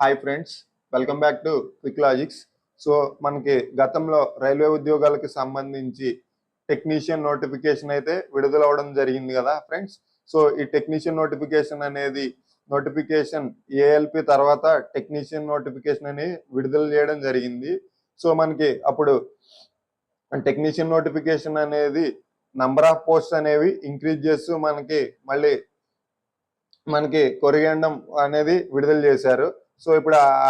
Hi friends, welcome back to quick logics. So మనకి గతంలో railway ఉద్యోగాలకు సంబంధించి టెక్నీషియన్ నోటిఫికేషన్ అయితే విడుదల అవడం జరిగింది కదా ఫ్రెండ్స్. సో ఈ టెక్నీషియన్ నోటిఫికేషన్ ఏఎల్పి తర్వాత టెక్నీషియన్ నోటిఫికేషన్ అని విడుదల చేయడం జరిగింది. సో మనకి అప్పుడు టెక్నీషియన్ నోటిఫికేషన్ అనేది నంబర్ ఆఫ్ పోస్ట్ అనేవి ఇంక్రీజ్ చేస్తూ మనకి కొరిగండం అనేది విడుదల చేశారు. సో ఇప్పుడు ఆ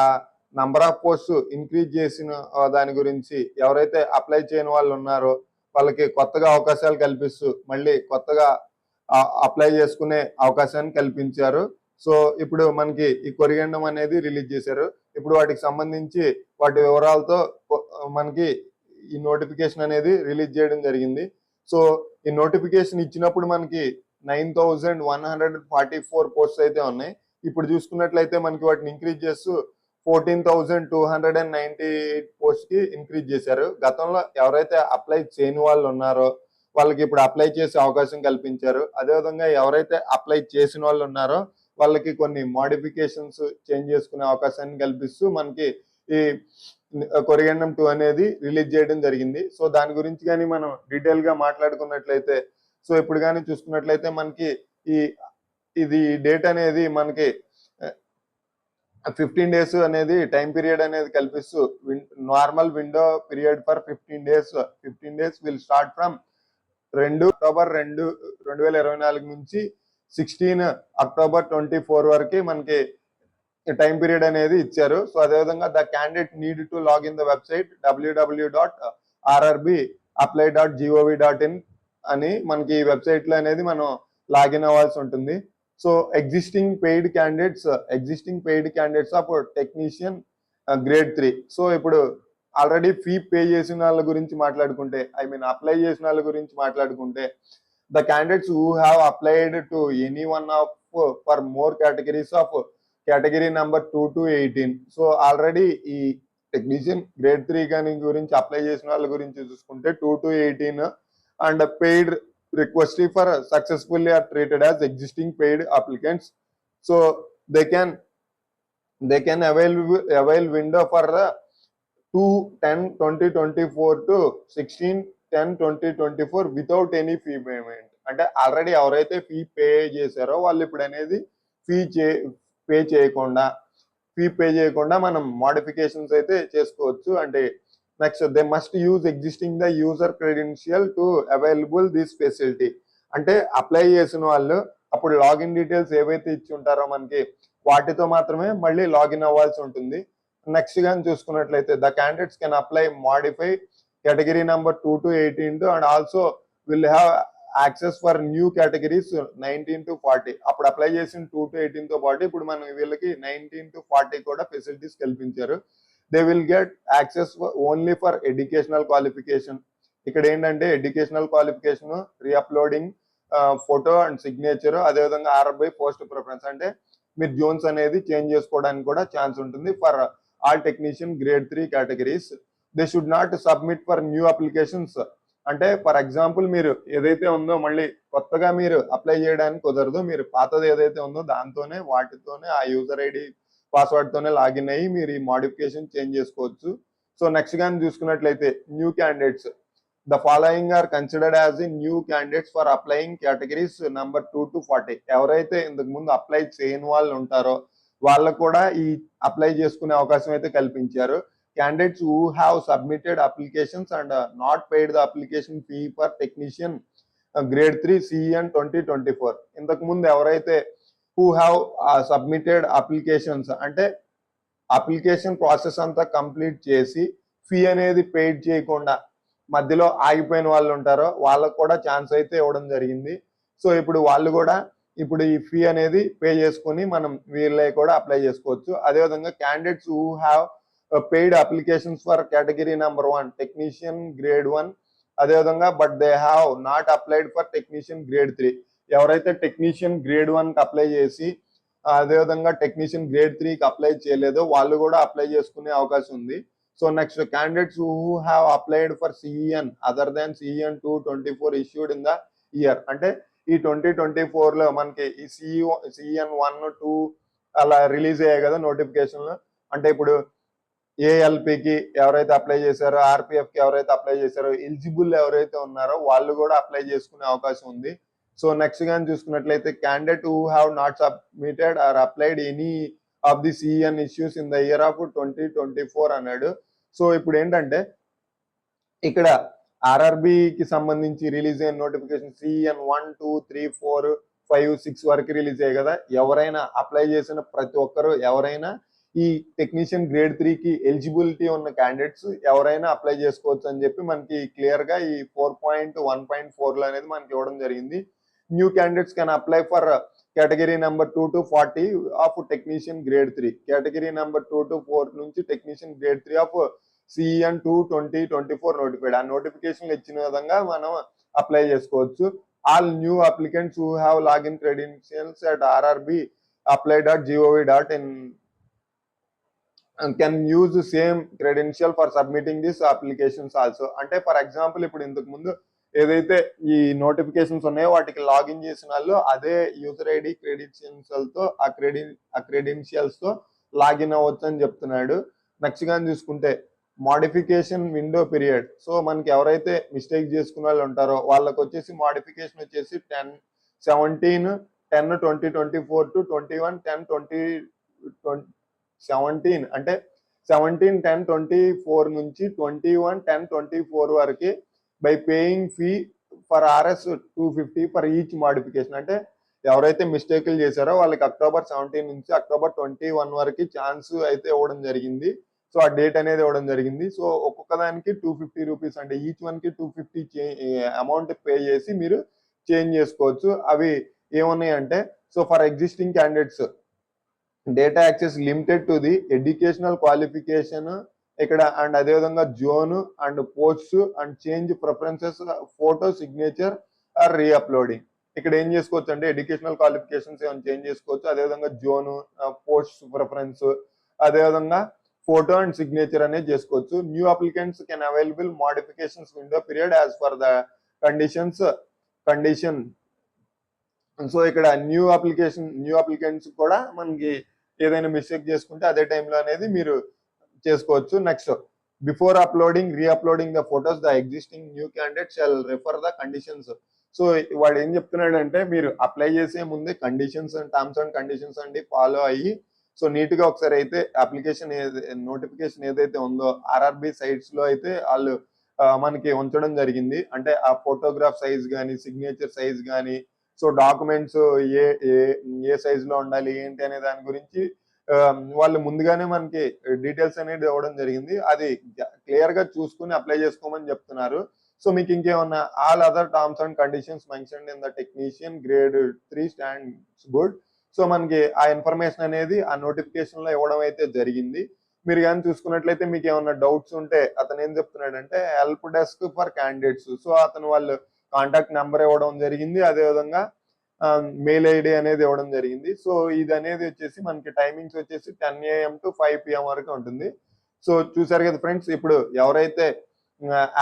నంబర్ ఆఫ్ పోస్ట్ ఇంక్రీజ్ చేసిన దాని గురించి ఎవరైతే అప్లై చేయని వాళ్ళు ఉన్నారో వాళ్ళకి కొత్తగా అవకాశాలు కల్పిస్తూ మళ్ళీ కొత్తగా అప్లై చేసుకునే అవకాశాన్ని కల్పించారు. సో ఇప్పుడు మనకి ఈ కొరిగండం అనేది రిలీజ్ చేశారు. ఇప్పుడు వాటికి సంబంధించి వాటి వివరాలతో మనకి ఈ నోటిఫికేషన్ అనేది రిలీజ్ చేయడం జరిగింది. సో ఈ నోటిఫికేషన్ ఇచ్చినప్పుడు మనకి 9,144 పోస్ట్స్ అయితే ఉన్నాయి. ఇప్పుడు చూసుకున్నట్లయితే మనకి వాటిని ఇంక్రీజ్ చేస్తూ 14,298 పోస్ట్ కి ఇంక్రీజ్ చేశారు. గతంలో ఎవరైతే అప్లై చేయని వాళ్ళు ఉన్నారో వాళ్ళకి ఇప్పుడు అప్లై చేసే అవకాశం కల్పించారు. అదేవిధంగా ఎవరైతే అప్లై చేసిన వాళ్ళు ఉన్నారో వాళ్ళకి కొన్ని మోడిఫికేషన్స్ చేంజ్ చేసుకునే అవకాశాన్ని కల్పిస్తూ మనకి ఈ కొరిగండం 2 అనేది రిలీజ్ చేయడం జరిగింది. సో దాని గురించి కానీ మనం డీటెయిల్ గా మాట్లాడుకున్నట్లయితే, సో ఇప్పుడు కానీ చూసుకున్నట్లయితే మనకి ఇది డేట్ అనేది మనకి 15 days అనేది టైం పీరియడ్ అనేది కల్పిస్తూ normal window period for 15 days will start from 2 October 2024 నుంచి 16 అక్టోబర్ 24 వరకు మనకి టైం పీరియడ్ అనేది ఇచ్చారు. సో అదేవిధంగా the candidate need to log in the website www.rrbapply.gov.in అని మనకి ఈ వెబ్సైట్ లో అనేది మనం లాగిన్ అవ్వాల్సి ఉంటుంది. So existing paid candidates of technician grade 3. So ఇప్పుడు ఆల్రెడీ ఫీ పే చేసిన వాళ్ళ గురించి మాట్లాడుకుంటే, అప్లై చేసిన వాళ్ళ గురించి మాట్లాడుకుంటే, the candidates who have applied to any one of for more categories of category number 2 to 18. So already ఈ టెక్నీషియన్ గ్రేడ్ 3 కానీ గురించి అప్లై చేసిన వాళ్ళ గురించి చూసుకుంటే 2 to 18 and paid request for successfully are treated as existing paid applicants. So they can avail window for 2/10/2024 to 16/10/2024 without any fee payment. అంటే already ఎవరైతే fee pay చేశారో వాళ్ళు ఇప్పుడు అనేది పే చేయకుండా మనం మోడిఫికేషన్స్ అయితే చేసుకోవచ్చు. అంటే next they must use existing the user credential to available this facility. అంటే అప్లై చేసిన వాళ్ళు అప్పుడు లాగిన్ డీటెయిల్స్ ఏవైతే ఇచ్చి ఉంటారో మనకి వాటితో మాత్రమే మళ్ళీ లాగిన్ అవ్వాల్సి ఉంటుంది. నెక్స్ట్ కానీ చూసుకున్నట్లయితే the candidates can apply modify category number 2 to 18 and also will have access for new categories 19 to 40. అప్పుడు అప్లై చేసిన 2 to 18 తో పాటు ఇప్పుడు మనం వీళ్ళకి 19 to 40 కూడా ఫెసిలిటీస్ కల్పించారు. They will get access only for educational qualification. ఇక్కడ ఏంటంటే educational qualification, reuploading photo and signature, అదేవిధంగా ఆర్బై పోస్ట్ ప్రిఫరెన్స్. అంటే మీరు జోన్స్ అనేది చేంజ్ చేసుకోవడానికి కూడా ఛాన్స్ ఉంటుంది for all technician grade 3 categories. They should not submit for new applications. అంటే ఫర్ ఎగ్జాంపుల్ మీరు ఏదైతే ఉందో మళ్ళీ కొత్తగా మీరు అప్లై చేయడానికి కుదరదు. మీరు పాతది ఏదైతే ఉందో వాటితోనే ఆ యూజర్ ఐడి పాస్వర్డ్ తోనే లాగిన్ అయ్యి మీరు ఈ మోడిఫికేషన్ చేంజ్ చేసుకోవచ్చు. సో నెక్స్ట్ కానీ చూసుకున్నట్లయితే new candidates, the following are considered as the new candidates for applying categories number 2 to 40. ఎవరైతే ఇంతకు ముందు అప్లై చేయని వాళ్ళు ఉంటారో వాళ్ళకు కూడా ఈ అప్లై చేసుకునే అవకాశం అయితే కల్పించారు. Candidates who have submitted applications and not paid the application fee for technician grade 3 CEN 2024. ఇంతకు ముందు ఎవరైతే who have submitted applications అంటే అప్లికేషన్ ప్రాసెస్ అంతా కంప్లీట్ చేసి ఫీ అనేది పెయిడ్ చేయకుండా మధ్యలో ఆగిపోయిన వాళ్ళు ఉంటారో వాళ్ళకు కూడా ఛాన్స్ అయితే ఇవ్వడం జరిగింది. సో ఇప్పుడు వాళ్ళు కూడా ఇప్పుడు ఈ ఫీ అనేది పే చేసుకుని మనం వీళ్ళే కూడా అప్లై చేసుకోవచ్చు. అదేవిధంగా candidates who have paid applications for category number 1 technician grade 1, అదేవిధంగా but they have not applied for technician grade 3. ఎవరైతే టెక్నీషియన్ గ్రేడ్ 1 కి అప్లై చేసి అదేవిధంగా టెక్నీషియన్ గ్రేడ్ 3 కి అప్లై చేయలేదో వాళ్ళు కూడా అప్లై చేసుకునే అవకాశం ఉంది. So next candidates who have applied for CEN other than CEN 224 issued in the year. అంటే ఈ 2024 లో మనకి ఈ సిఈఎన్ 1, 2 అలా రిలీజ్ అయ్యాయి కదా నోటిఫికేషన్లు. అంటే ఇప్పుడు ఏఎల్పికి ఎవరైతే అప్లై చేశారో, ఆర్పిఎఫ్కి ఎవరైతే అప్లై చేశారో, ఎలిజిబుల్ ఎవరైతే ఉన్నారో వాళ్ళు కూడా అప్లై చేసుకునే అవకాశం ఉంది. సో నెక్స్ట్ కానీ చూసుకున్నట్లయితే candidate who have not submitted or applied any of the CEN issues in the year of 2024 అన్నాడు. సో ఇప్పుడు ఏంటంటే ఇక్కడ ఆర్ఆర్బికి సంబంధించి రిలీజ్ అయిన నోటిఫికేషన్ సిఎన్ 1, 2, 3, 4, 5, 6 వరకు రిలీజ్ అయ్యాయి కదా. ఎవరైనా అప్లై చేసిన ప్రతి ఒక్కరు ఎవరైనా ఈ టెక్నీషియన్ గ్రేడ్ 3కి ఎలిజిబిలిటీ ఉన్న క్యాండిడేట్స్ ఎవరైనా అప్లై చేసుకోవచ్చు అని చెప్పి మనకి క్లియర్ గా ఈ 4.1.4 అనేది మనకి ఇవ్వడం జరిగింది. New candidates can apply for category number 2 to 40 of technician grade 3. Category number 2 to 4 నుంచి technician grade 3 of CEN 2/2024 notified. ఆ నోటిఫికేషన్ ఇచ్చిన విధంగా మనం అప్లై చేసుకోవచ్చు. All new applicants who have login credentials at rrbapply.gov.in can use same credential for submitting this applications also. అంటే for example ఇప్పుడు ఇంతకు ముందు ఏదైతే ఈ నోటిఫికేషన్స్ ఉన్నాయో వాటికి లాగిన్ చేసిన వాళ్ళు అదే యూజర్ ఐడి క్రెడెన్షియల్స్తో ఆ క్రెడెన్షియల్స్ తో లాగిన్ అవ్వచ్చు అని చెప్తున్నాడు. నెక్స్ట్ కానీ చూసుకుంటే మోడిఫికేషన్ విండో పీరియడ్. సో మనకి ఎవరైతే మిస్టేక్ చేసుకున్న వాళ్ళు ఉంటారో వాళ్ళకి వచ్చేసి మోడిఫికేషన్ వచ్చేసి 17/10/2024 to 21/10/2017 అంటే 17/10/24 నుంచి 21/10/24 వరకు by paying fee for RS 250 for each modification. అంటే ఎవరైతే మిస్టేక్లు చేశారో వాళ్ళకి October 17 నుంచి October 21 వరకు ఛాన్స్ అయితే ఇవ్వడం జరిగింది. సో ఆ డేట్ అనేది ఇవ్వడం జరిగింది. సో ఒక్కొక్క దానికి 250 రూపీస్ అంటే ఈచ్ వన్ కి 250 అమౌంట్ పే చేసి మీరు చేంజ్ చేసుకోవచ్చు. అవి ఏమున్నాయంటే so for existing candidates data access limited to the educational qualification ఇక్కడ అండ్ అదేవిధంగా zone and posts and change preferences photo signature or reuploading. ఇక్కడ ఏం చేసుకోవచ్చు అంటే ఎడ్యుకేషనల్ క్వాలిఫికేషన్స్ ఏమైనా చేంజ్ చేసుకోవచ్చు. అదేవిధంగా జోన్, పోస్ట్ ప్రిఫరెన్స్, అదేవిధంగా ఫోటో అండ్ సిగ్నేచర్ అనేది చేసుకోవచ్చు. New applicants can available modifications window period as per the condition. So ఇక్కడ న్యూ అప్లికెంట్స్ కూడా మనకి ఏదైనా మిస్టేక్ చేసుకుంటే అదే టైంలో అనేది మీరు చేసుకోవచ్చు. Next before uploading reuploading the photos the existing new candidate shall refer the conditions. So వాడు ఏం చెప్తున్నాడంటే మీరు అప్లై చేసే ముందే conditions and terms and conditions అండి ఫాలో అయ్యి సో నీట్ గా ఒకసారి అయితే అప్లికేషన్ నోటిఫికేషన్ ఏదైతే ఉందో ఆర్ఆర్బి సైట్స్ లో అయితే వాళ్ళు మనకి ఉంచడం జరిగింది. అంటే ఆ ఫోటోగ్రాఫ్ సైజ్ కానీ సిగ్నేచర్ సైజ్ కానీ సో డాక్యుమెంట్స్ ఏ సైజ్ లో ఉండాలి ఏంటి అనే దాని గురించి వాళ్ళు ముందుగానే మనకి డీటెయిల్స్ అనేది ఇవ్వడం జరిగింది. అది క్లియర్ గా చూసుకుని అప్లై చేసుకోమని చెప్తున్నారు. సో మీకు ఇంకేమన్నా all other terms and conditions mention in the technician grade 3 stands good. So మనకి ఆ ఇన్ఫర్మేషన్ అనేది ఆ నోటిఫికేషన్ లో ఇవ్వడం అయితే జరిగింది. మీరు కానీ చూసుకున్నట్లయితే మీకు ఏమన్నా డౌట్స్ ఉంటే అతను ఏం చెప్తున్నాడంటే help desk for candidates. So అతను వాళ్ళు కాంటాక్ట్ నెంబర్ ఇవ్వడం జరిగింది. అదేవిధంగా మెయిల్ ఐడి అనేది ఇవ్వడం జరిగింది. సో ఇది అనేది వచ్చేసి మనకి టైమింగ్స్ వచ్చేసి 10 AM to 5 PM వరకు ఉంటుంది. సో చూసారు కదా ఫ్రెండ్స్, ఇప్పుడు ఎవరైతే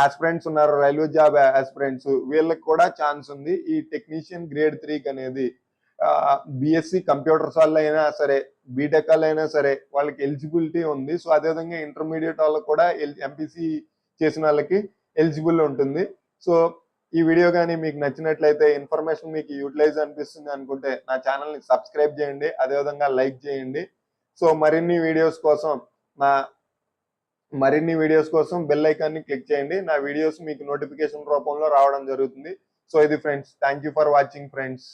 ఆస్పిరెంట్స్ ఉన్నారో రైల్వే జాబ్ ఆస్పిరెంట్స్ వీళ్ళకి కూడా ఛాన్స్ ఉంది. ఈ టెక్నీషియన్ గ్రేడ్ 3 అనేది బిఎస్సి కంప్యూటర్స్ వాళ్ళు అయినా సరే బీటెక్ వాళ్ళు అయినా సరే వాళ్ళకి ఎలిజిబిలిటీ ఉంది. సో అదేవిధంగా ఇంటర్మీడియట్ వాళ్ళకి కూడా ఎంపీసీ చేసిన వాళ్ళకి ఎలిజిబుల్ ఉంటుంది. సో ఈ వీడియో కానీ మీకు నచ్చినట్లయితే ఇన్ఫర్మేషన్ మీకు యూటిలైజ్ అనిపిస్తుంది అనుకుంటే నా ఛానల్ని సబ్స్క్రైబ్ చేయండి, అదేవిధంగా లైక్ చేయండి. సో మరిన్ని వీడియోస్ కోసం బెల్ ఐకాన్ని క్లిక్ చేయండి. నా వీడియోస్ మీకు నోటిఫికేషన్ రూపంలో రావడం జరుగుతుంది. సో ఇది friends, thank you for watching friends.